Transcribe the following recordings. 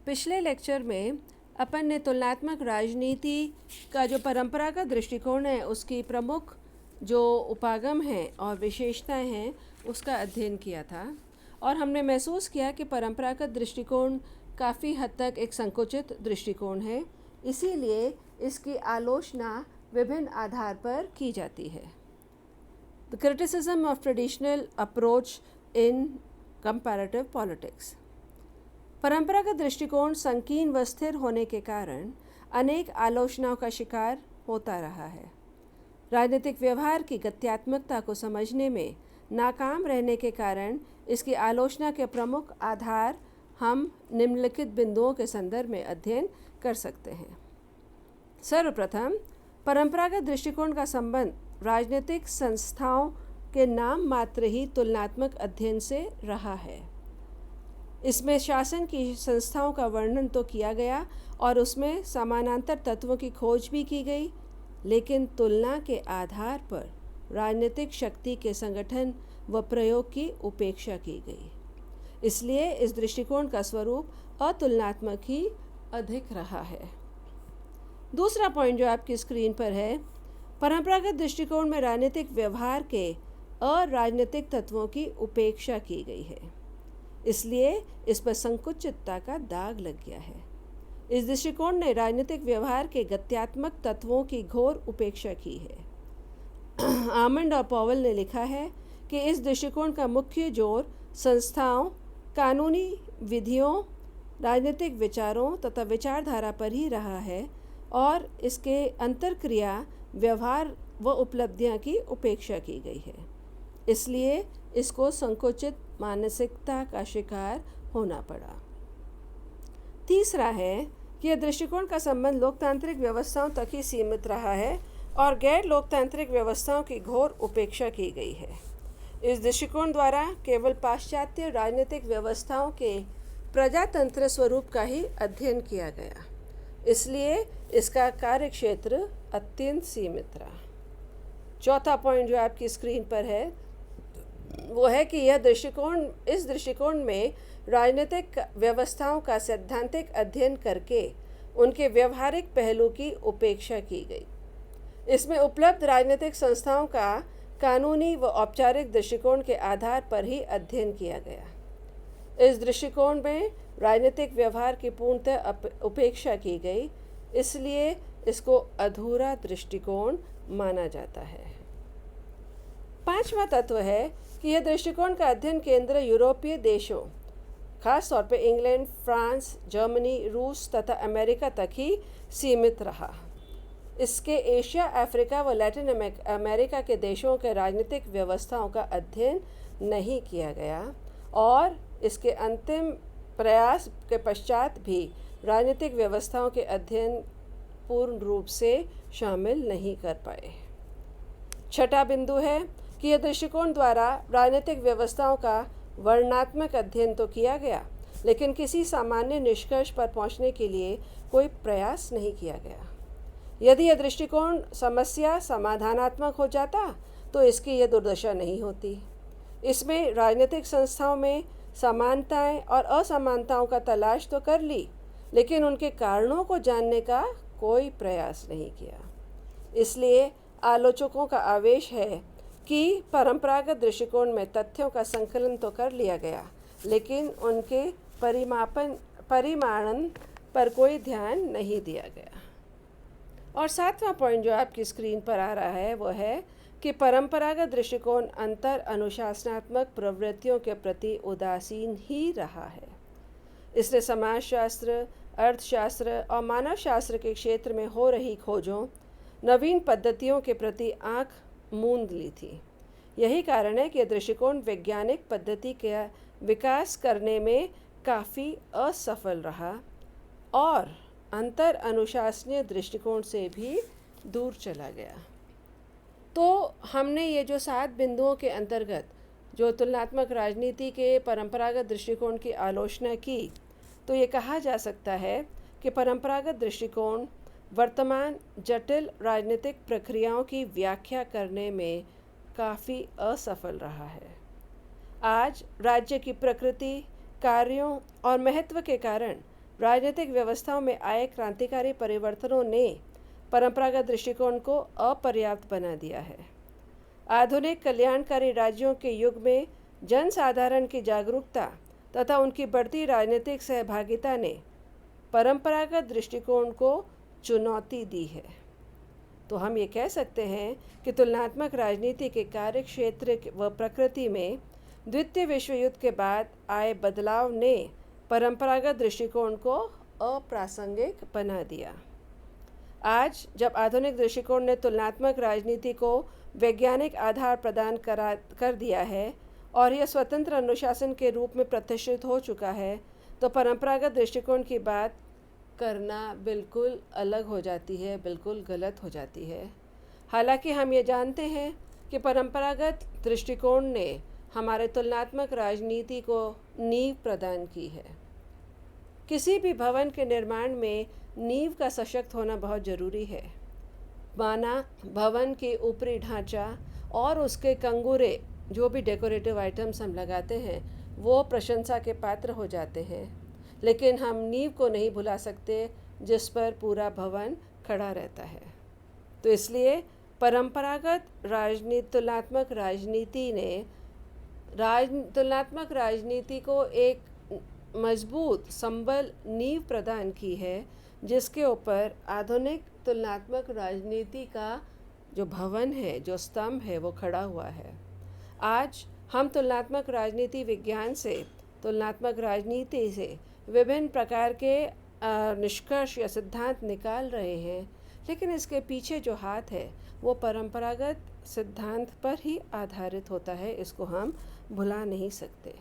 पिछले लेक्चर में अपन ने तुलनात्मक राजनीति का जो परंपरागत दृष्टिकोण है उसकी प्रमुख जो उपागम हैं और विशेषताएं हैं उसका अध्ययन किया था और हमने महसूस किया कि परंपरागत दृष्टिकोण काफ़ी हद तक एक संकुचित दृष्टिकोण है, इसीलिए इसकी आलोचना विभिन्न आधार पर की जाती है। The criticism of traditional approach in comparative politics. परंपरागत दृष्टिकोण संकीर्ण व स्थिर होने के कारण अनेक आलोचनाओं का शिकार होता रहा है। राजनीतिक व्यवहार की गत्यात्मकता को समझने में नाकाम रहने के कारण इसकी आलोचना के प्रमुख आधार हम निम्नलिखित बिंदुओं के संदर्भ में अध्ययन कर सकते हैं। सर्वप्रथम, परंपरागत दृष्टिकोण का संबंध राजनीतिक संस्थाओं के नाम मात्र ही तुलनात्मक अध्ययन से रहा है। इसमें शासन की संस्थाओं का वर्णन तो किया गया और उसमें समानांतर तत्वों की खोज भी की गई, लेकिन तुलना के आधार पर राजनीतिक शक्ति के संगठन व प्रयोग की उपेक्षा की गई। इसलिए इस दृष्टिकोण का स्वरूप अतुलनात्मक ही अधिक रहा है। दूसरा पॉइंट जो आपकी स्क्रीन पर है, परंपरागत दृष्टिकोण में राजनीतिक व्यवहार के अराजनीतिक तत्वों की उपेक्षा की गई है, इसलिए इस पर संकुचितता का दाग लग गया है। इस दृष्टिकोण ने राजनीतिक व्यवहार के गत्यात्मक तत्वों की घोर उपेक्षा की है। आमंड और पॉवेल ने लिखा है कि इस दृष्टिकोण का मुख्य जोर संस्थाओं, कानूनी विधियों, राजनीतिक विचारों तथा विचारधारा पर ही रहा है और इसके अंतर्क्रिया, व्यवहार व उपलब्धियां की उपेक्षा की गई है। इसलिए इसको संकुचित मानसिकता का शिकार होना पड़ा। तीसरा है कि यह दृष्टिकोण का संबंध लोकतांत्रिक व्यवस्थाओं तक ही सीमित रहा है और गैर लोकतांत्रिक व्यवस्थाओं की घोर उपेक्षा की गई है। इस दृष्टिकोण द्वारा केवल पाश्चात्य राजनीतिक व्यवस्थाओं के प्रजातंत्र स्वरूप का ही अध्ययन किया गया, इसलिए इसका कार्यक्षेत्र अत्यंत सीमित रहा। चौथा पॉइंट जो आपकी स्क्रीन पर है वो है कि इस दृष्टिकोण में राजनीतिक व्यवस्थाओं का सैद्धांतिक अध्ययन करके उनके व्यवहारिक पहलू की उपेक्षा की गई। इसमें उपलब्ध राजनीतिक संस्थाओं का कानूनी व औपचारिक दृष्टिकोण के आधार पर ही अध्ययन किया गया। इस दृष्टिकोण में राजनीतिक व्यवहार की पूर्णतः उपेक्षा की गई, इसलिए इसको अधूरा दृष्टिकोण माना जाता है। पांचवा तत्व है कि यह दृष्टिकोण का अध्ययन केंद्र यूरोपीय देशों, खास तौर पर इंग्लैंड, फ्रांस, जर्मनी, रूस तथा अमेरिका तक ही सीमित रहा। इसके एशिया, अफ्रीका व लैटिन अमेरिका के देशों के राजनीतिक व्यवस्थाओं का अध्ययन नहीं किया गया और इसके अंतिम प्रयास के पश्चात भी राजनीतिक व्यवस्थाओं के अध्ययन पूर्ण रूप से शामिल नहीं कर पाए। छठा बिंदु है कि यह दृष्टिकोण द्वारा राजनीतिक व्यवस्थाओं का वर्णनात्मक अध्ययन तो किया गया, लेकिन किसी सामान्य निष्कर्ष पर पहुंचने के लिए कोई प्रयास नहीं किया गया। यदि यह दृष्टिकोण समस्या समाधानात्मक हो जाता तो इसकी यह दुर्दशा नहीं होती। इसमें राजनीतिक संस्थाओं में समानताएं और असमानताओं का तलाश तो कर ली, लेकिन उनके कारणों को जानने का कोई प्रयास नहीं किया। इसलिए आलोचकों का आवेश है कि परंपरागत दृष्टिकोण में तथ्यों का संकलन तो कर लिया गया, लेकिन उनके परिमाणन पर कोई ध्यान नहीं दिया गया। और सातवां पॉइंट जो आपकी स्क्रीन पर आ रहा है वो है कि परंपरागत दृष्टिकोण अंतर अनुशासनात्मक प्रवृत्तियों के प्रति उदासीन ही रहा है। इसने समाजशास्त्र, अर्थशास्त्र और मानवशास्त्र के क्षेत्र में हो रही खोजों, नवीन पद्धतियों के प्रति आंख मूंद ली थी। यही कारण है कि यह दृष्टिकोण वैज्ञानिक पद्धति का विकास करने में काफ़ी असफल रहा और अंतर अनुशासनीय दृष्टिकोण से भी दूर चला गया। तो हमने ये जो 7 बिंदुओं के अंतर्गत जो तुलनात्मक राजनीति के परंपरागत दृष्टिकोण की आलोचना की, तो ये कहा जा सकता है कि परंपरागत दृष्टिकोण वर्तमान जटिल राजनीतिक प्रक्रियाओं की व्याख्या करने में काफ़ी असफल रहा है। आज राज्य की प्रकृति, कार्यों और महत्व के कारण राजनीतिक व्यवस्थाओं में आए क्रांतिकारी परिवर्तनों ने परंपरागत दृष्टिकोण को अपर्याप्त बना दिया है। आधुनिक कल्याणकारी राज्यों के युग में जनसाधारण की जागरूकता तथा उनकी बढ़ती राजनीतिक सहभागिता ने परंपरागत दृष्टिकोण को चुनौती दी है। तो हम ये कह सकते हैं कि तुलनात्मक राजनीति के कार्य क्षेत्र व प्रकृति में द्वितीय विश्व युद्ध के बाद आए बदलाव ने परंपरागत दृष्टिकोण को अप्रासंगिक बना दिया। आज जब आधुनिक दृष्टिकोण ने तुलनात्मक राजनीति को वैज्ञानिक आधार प्रदान कर दिया है और यह स्वतंत्र अनुशासन के रूप में प्रतिष्ठित हो चुका है, तो परंपरागत दृष्टिकोण की बात करना बिल्कुल अलग हो जाती है, बिल्कुल गलत हो जाती है। हालांकि हम ये जानते हैं कि परंपरागत दृष्टिकोण ने हमारे तुलनात्मक राजनीति को नींव प्रदान की है। किसी भी भवन के निर्माण में नींव का सशक्त होना बहुत ज़रूरी है। माना भवन के ऊपरी ढांचा और उसके कंगूरे, जो भी डेकोरेटिव आइटम्स हम लगाते हैं, वो प्रशंसा के पात्र हो जाते हैं, लेकिन हम नींव को नहीं भुला सकते जिस पर पूरा भवन खड़ा रहता है। तो इसलिए परंपरागत तुलनात्मक राजनीति ने तुलनात्मक राजनीति को एक मजबूत संबल नींव प्रदान की है, जिसके ऊपर आधुनिक तुलनात्मक राजनीति का जो भवन है, जो स्तंभ है, वो खड़ा हुआ है। आज हम तुलनात्मक राजनीति विज्ञान से, तुलनात्मक राजनीति से विभिन्न प्रकार के निष्कर्ष या सिद्धांत निकाल रहे हैं, लेकिन इसके पीछे जो हाथ है वो परंपरागत सिद्धांत पर ही आधारित होता है। इसको हम भुला नहीं सकते।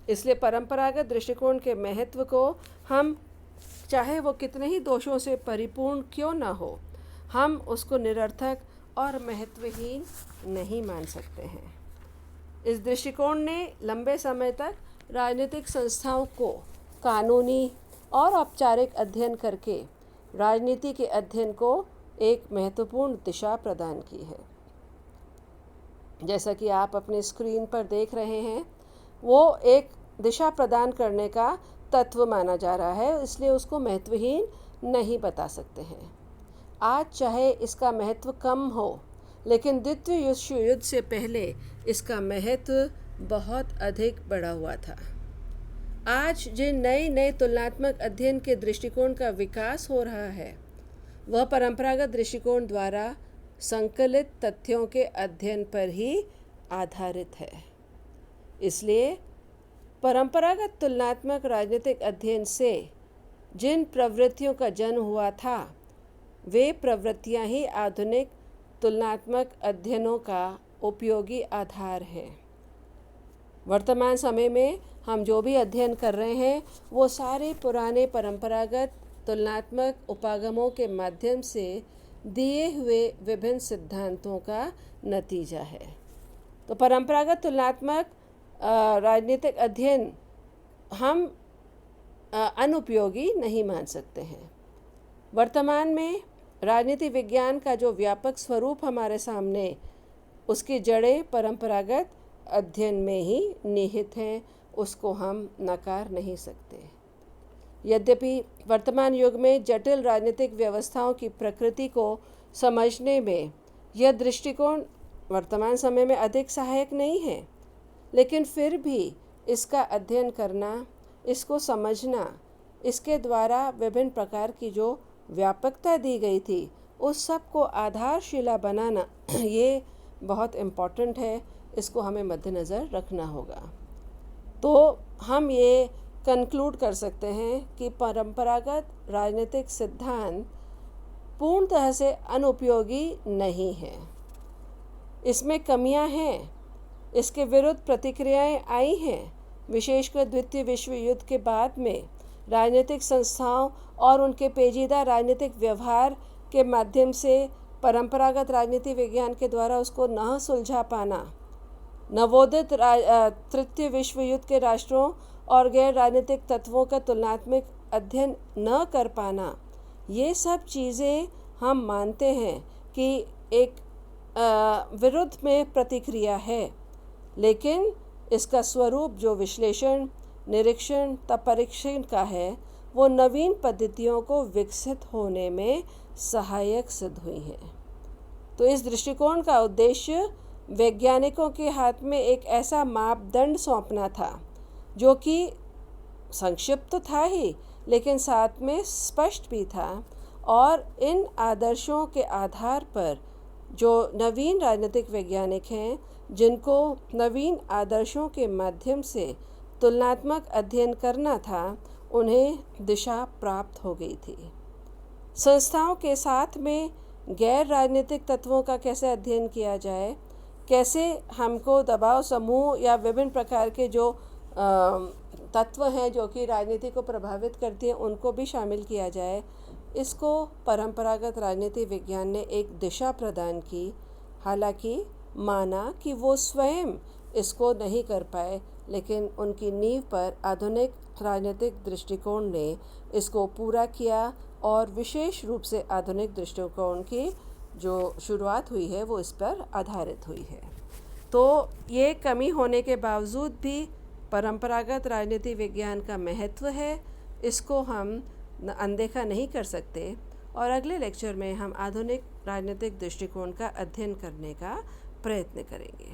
इसलिए परंपरागत दृष्टिकोण के महत्व को हम, चाहे वो कितने ही दोषों से परिपूर्ण क्यों ना हो, हम उसको निरर्थक और महत्वहीन नहीं मान सकते हैं। इस दृष्टिकोण ने लंबे समय तक राजनीतिक संस्थाओं को कानूनी और औपचारिक अध्ययन करके राजनीति के अध्ययन को एक महत्वपूर्ण दिशा प्रदान की है। जैसा कि आप अपने स्क्रीन पर देख रहे हैं, वो एक दिशा प्रदान करने का तत्व माना जा रहा है, इसलिए उसको महत्वहीन नहीं बता सकते हैं। आज चाहे इसका महत्व कम हो, लेकिन द्वितीय विश्व युद्ध से पहले इसका महत्व बहुत अधिक बढ़ा हुआ था। आज जिन नए तुलनात्मक अध्ययन के दृष्टिकोण का विकास हो रहा है, वह परंपरागत दृष्टिकोण द्वारा संकलित तथ्यों के अध्ययन पर ही आधारित है। इसलिए परंपरागत तुलनात्मक राजनीतिक अध्ययन से जिन प्रवृत्तियों का जन्म हुआ था, वे प्रवृत्तियां ही आधुनिक तुलनात्मक अध्ययनों का उपयोगी आधार है। वर्तमान समय में हम जो भी अध्ययन कर रहे हैं, वो सारे पुराने परंपरागत तुलनात्मक उपागमों के माध्यम से दिए हुए विभिन्न सिद्धांतों का नतीजा है। तो परंपरागत तुलनात्मक राजनीतिक अध्ययन हम अनुपयोगी नहीं मान सकते हैं। वर्तमान में राजनीति विज्ञान का जो व्यापक स्वरूप हमारे सामने, उसकी जड़ें परंपरागत अध्ययन में ही निहित हैं, उसको हम नकार नहीं सकते। यद्यपि वर्तमान युग में जटिल राजनीतिक व्यवस्थाओं की प्रकृति को समझने में यह दृष्टिकोण वर्तमान समय में अधिक सहायक नहीं है, लेकिन फिर भी इसका अध्ययन करना, इसको समझना, इसके द्वारा विभिन्न प्रकार की जो व्यापकता दी गई थी, उस सब को आधारशिला बनाना, ये बहुत इम्पॉर्टेंट है। इसको हमें मद्देनज़र रखना होगा। तो हम ये कंक्लूड कर सकते हैं कि परंपरागत राजनीतिक सिद्धांत पूर्णतः से अनुपयोगी नहीं है। इसमें कमियां हैं, इसके विरुद्ध प्रतिक्रियाएं आई हैं, विशेषकर द्वितीय विश्व युद्ध के बाद में राजनीतिक संस्थाओं और उनके पेचीदा राजनीतिक व्यवहार के माध्यम से परंपरागत राजनीति विज्ञान के द्वारा उसको न सुलझा पाना, नवोदित तृतीय विश्व युद्ध के राष्ट्रों और गैर राजनीतिक तत्वों का तुलनात्मक अध्ययन न कर पाना, ये सब चीज़ें हम मानते हैं कि एक विरुद्ध में प्रतिक्रिया है, लेकिन इसका स्वरूप जो विश्लेषण, निरीक्षण तथा परीक्षण का है, वो नवीन पद्धतियों को विकसित होने में सहायक सिद्ध हुई हैं। तो इस दृष्टिकोण का उद्देश्य वैज्ञानिकों के हाथ में एक ऐसा मापदंड सौंपना था जो कि संक्षिप्त तो था ही, लेकिन साथ में स्पष्ट भी था, और इन आदर्शों के आधार पर जो नवीन राजनीतिक वैज्ञानिक हैं, जिनको नवीन आदर्शों के माध्यम से तुलनात्मक अध्ययन करना था, उन्हें दिशा प्राप्त हो गई थी। संस्थाओं के साथ में गैर राजनीतिक तत्वों का कैसे अध्ययन किया जाए, कैसे हमको दबाव समूह या विभिन्न प्रकार के जो तत्व हैं जो कि राजनीति को प्रभावित करती हैं, उनको भी शामिल किया जाए, इसको परंपरागत राजनीति विज्ञान ने एक दिशा प्रदान की। हालांकि माना कि वो स्वयं इसको नहीं कर पाए, लेकिन उनकी नींव पर आधुनिक राजनीतिक दृष्टिकोण ने इसको पूरा किया, और विशेष रूप से आधुनिक दृष्टिकोण की जो शुरुआत हुई है वो इस पर आधारित हुई है। तो ये कमी होने के बावजूद भी परंपरागत राजनीति विज्ञान का महत्व है, इसको हम अनदेखा नहीं कर सकते। और अगले लेक्चर में हम आधुनिक राजनीतिक दृष्टिकोण का अध्ययन करने का प्रयत्न करेंगे।